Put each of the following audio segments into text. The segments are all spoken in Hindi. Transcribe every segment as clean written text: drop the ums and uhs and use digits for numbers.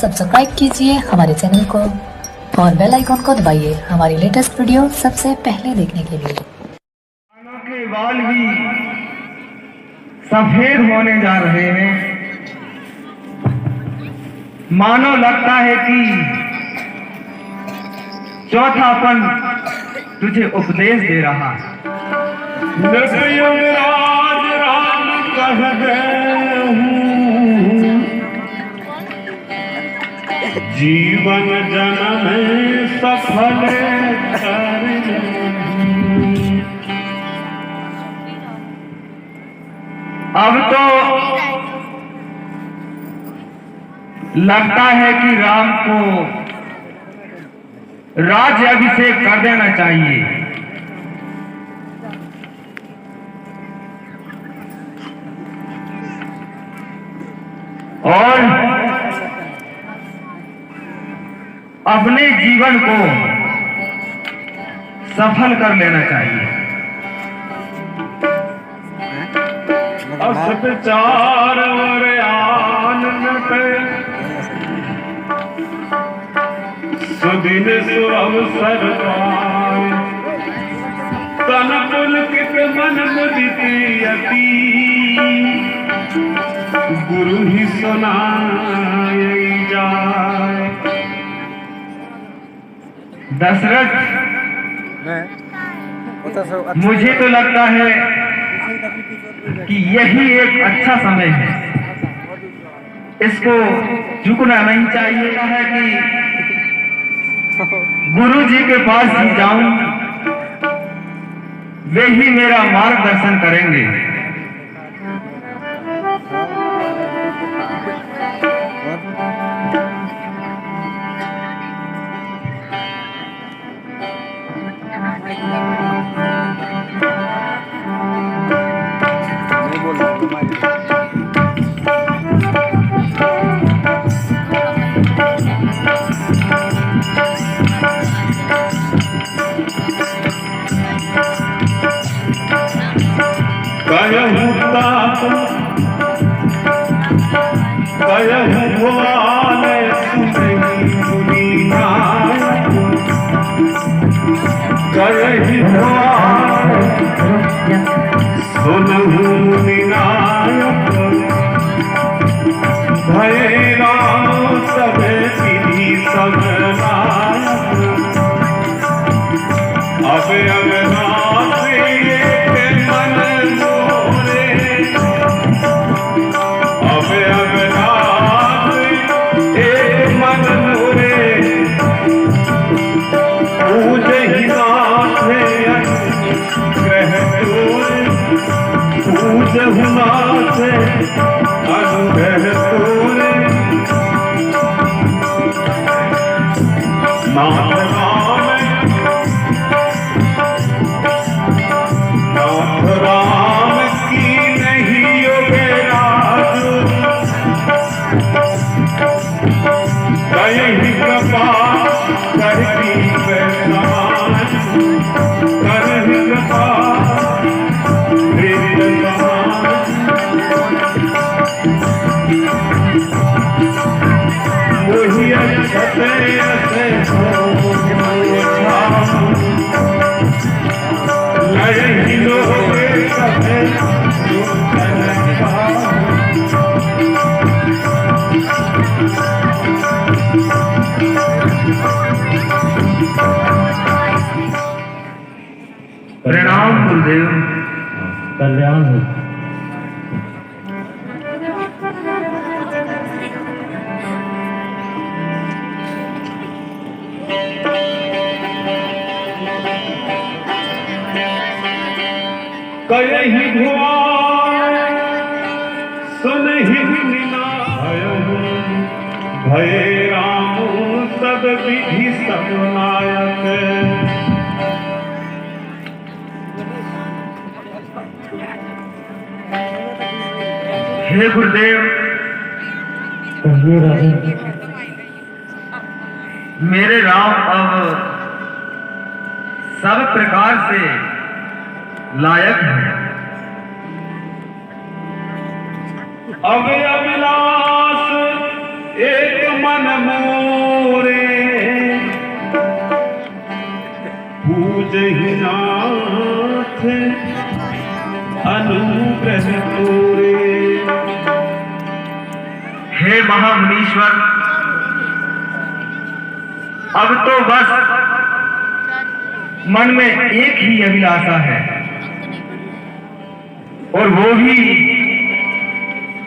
सब्सक्राइब कीजिए हमारे चैनल को और बेल आइकॉन को दबाइए हमारी लेटेस्ट वीडियो सबसे पहले देखने के लिए। कानों के बाल भी सफेद होने जा रहे हैं। मानो लगता है कि चौथापन तुझे उपदेश दे रहा है। राज राम कह गए हूँ, जीवन जन्म सफल कर अब तो लगता है कि राम को राज्य अभिषेक कर देना चाहिए। और अपने जीवन को सफल कर लेना चाहिए। अस विचार और आनंद सुदिन सुअवसर पाए, तन पुलकित मन मुदित यति, गुरु ही सुनाई जाए। दशरथ, मुझे तो लगता है कि यही एक अच्छा समय है, इसको झुकना नहीं चाहिए। है कि गुरु जी के पास ही जाऊं, वे ही मेरा मार्गदर्शन करेंगे। कहूँ भुआन सुनहि मुनिनाथ, कहहि भुआन सुनहु मुनिनाथ, भय राम सब सिद्धि सब नाथ। अब अविनाश एक मन मोरे, अब अविनाश एक मन मोरे, पूजहि नाथ ग्रह तोरे, पूजहु नाथ अनुग्रह तोरे। नाथ राम, नाथ राम की नहीं योगराज, कहीं कृपा करती समाज, करही कृपा वृद्ध समाज। मोहि अक्षत अस लयहि लोग सभे प्रणाम गुरुदेव। कल्याण हो। कहहि भुआन सुनहि मुनिनाथ, भय राम सब विधि सब नायक। हे गुरुदेव, मेरे राम अब सब प्रकार से लायक है। अब अभिलाष एक मन जही नाथ अनुग्रह पूरे। हे महामुनीश्वर, अब तो बस मन में एक ही अभिलाषा है, और वो भी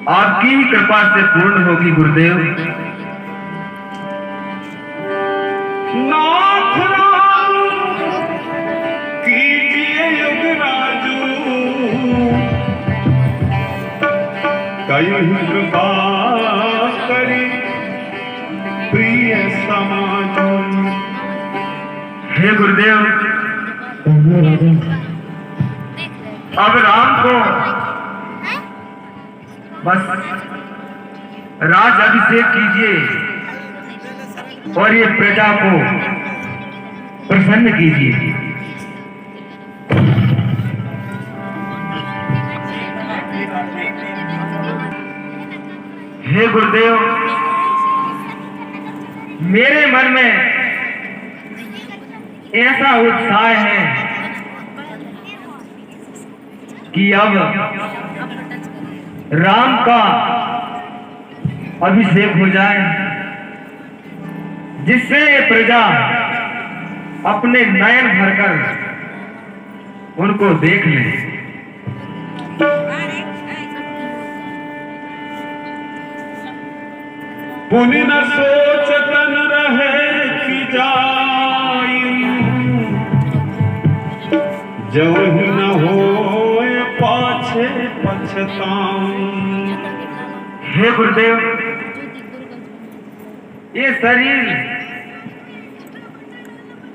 आपकी ही कृपा से पूर्ण होगी गुरुदेव। नाथ राम कीजिए युगराजू, कई कृपा करी प्रिय समाजू। हे गुरुदेव, अब राम को बस राज अभिषेक कीजिए और ये प्रजा को प्रसन्न कीजिए। हे गुरुदेव, मेरे मन में ऐसा उत्साह है कि अब राम का अभिषेक हो जाए, जिससे प्रजा अपने नयन भरकर उनको देख ले। पुनि न सोचतन रहे कि जाई, जो ही न होए पाछे पछताऊं। हे गुरुदेव, ये शरीर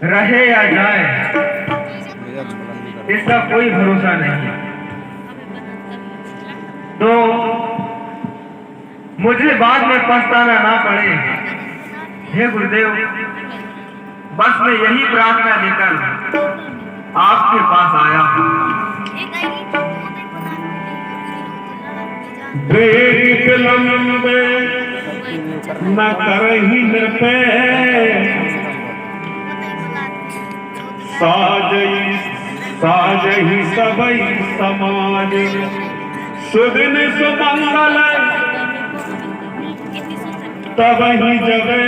रहे या जाए, इसका कोई भरोसा नहीं, तो मुझे बाद में पछताना ना पड़े। हे गुरुदेव, बस मैं यही प्रार्थना लेकर आपके पास आया हूँ। वेद लंबे न करही नृपे, साजही सबई समाज। सुदिन सुमंगल तबहि जबे,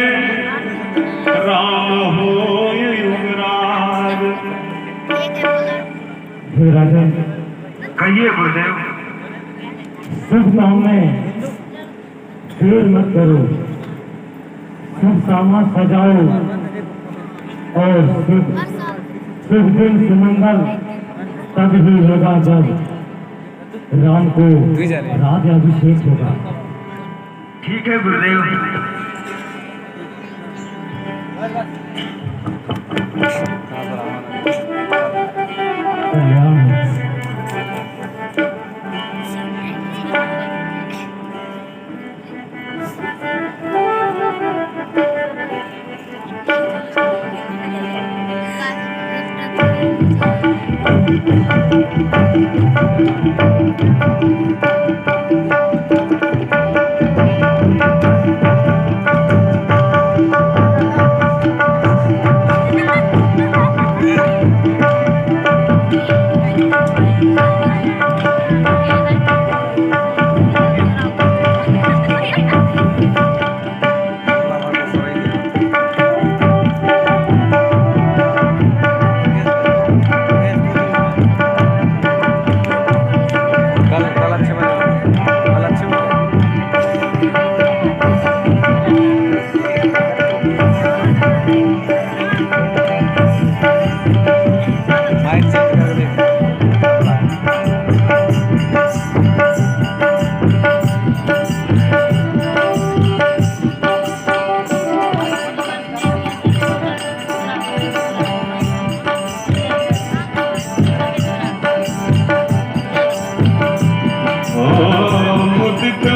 राम होय युगराज। राजन, कहिए गुरुदेव। शुभ काम में देर मत करो, शुभ सामान सजाओ और शुभ दिन सुमंगल तब ही होगा जब राम को राज अभिषेक होगा। ठीक है गुरुदेव। कल्याण हो।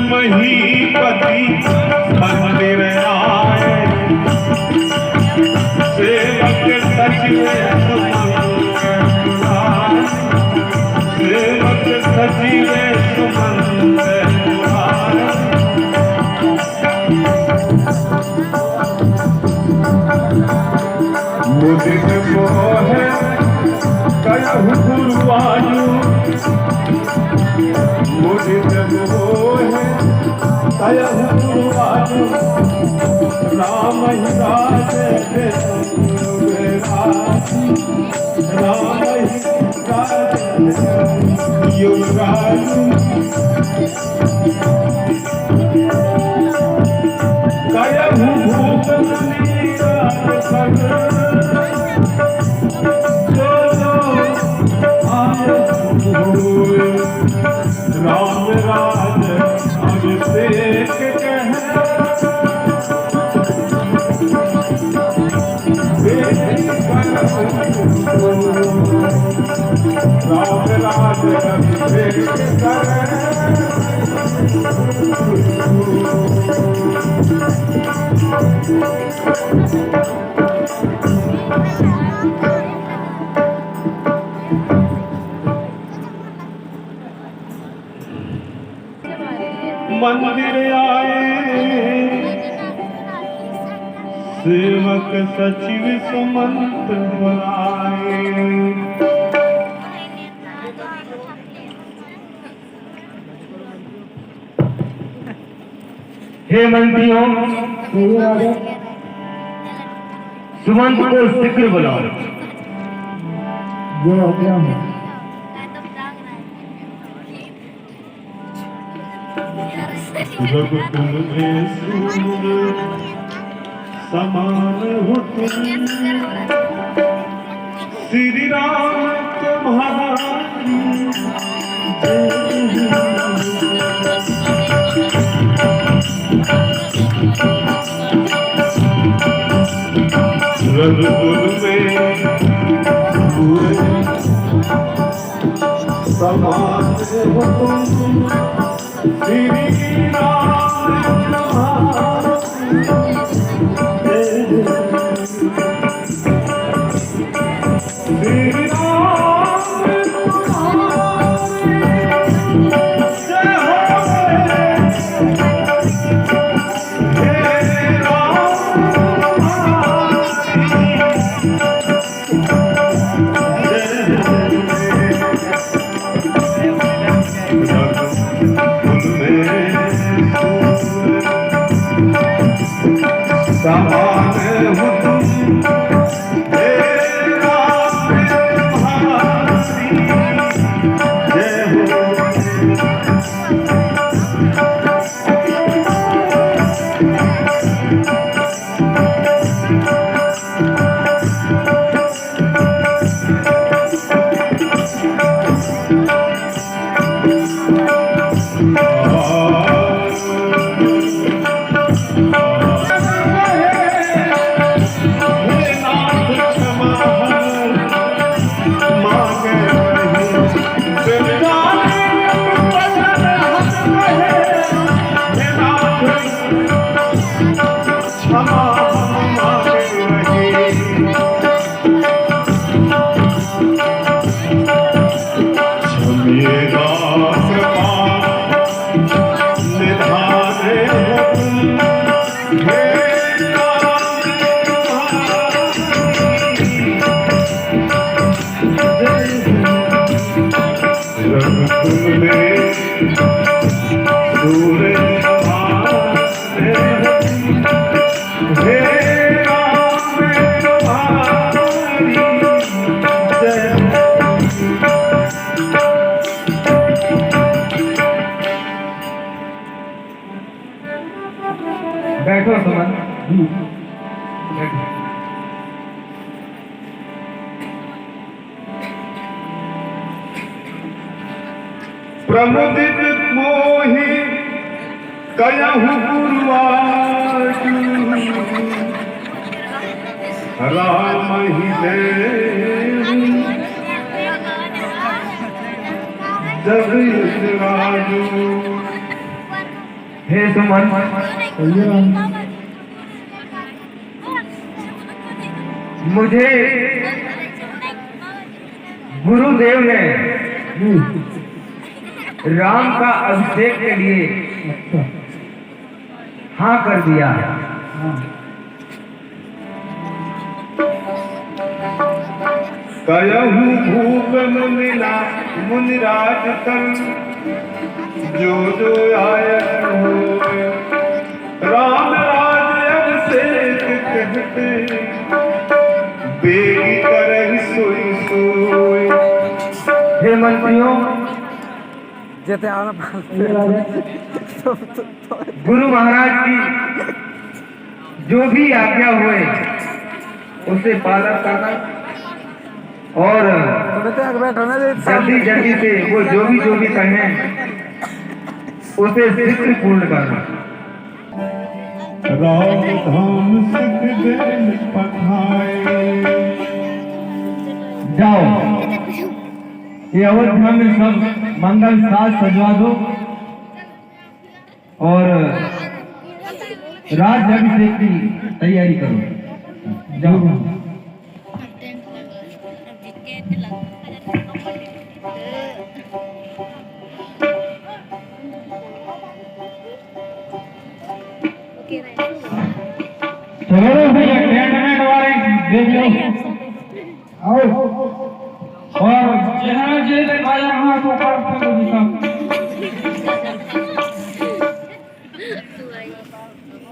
महीपति मंदिर आए, सेवक सचिव सेवक सचिव मुदित मोह कहूँ गुरुवायु मुझे जब मोहे कहूँ गुरुवायु राम ही राज राम ही राज युवराजु कहूँ भूत राम राज अभिषेक राम राज अभिषेक मंदिर आए सेवक सचिव सुमंत बुलाए हे मंत्रियों, सुमंत को शीघ्र बुलाओ। जो आज्ञा हो। रघुकुल में सूर समान हो तुम श्री राम तुम्हारी रघुकुल में सूर समान हो तुम श्री राम बैठो सुमन। प्रमुदित मोहि कहूँ गुरुवायु राम ही देव जग राजू। हे सुमन, मुझे गुरुदेव ने राम का अभिषेक के लिए हाँ कर दिया है। कयहु भूप मुनिराज कर जो जो आयत होए राम राज अभिषेक कहते बेगी करहि सोई सोई। हे मंत्रियों, गुरु महाराज की जो भी आज्ञा हुए उसे पालन करना और जल्दी जल्दी से वो जो भी कहें उसे शीघ्र पूर्ण करना। राम धाम सुख देन पठाए। जाओ, ये अयोध्या में सब मंगल साज सजवा दो और राज अभिषेक की तैयारी करो। जाओ। चलो भैया, टेंट वाले देख लो। आओ और जहाँ जे दिखाया वहाँ को कर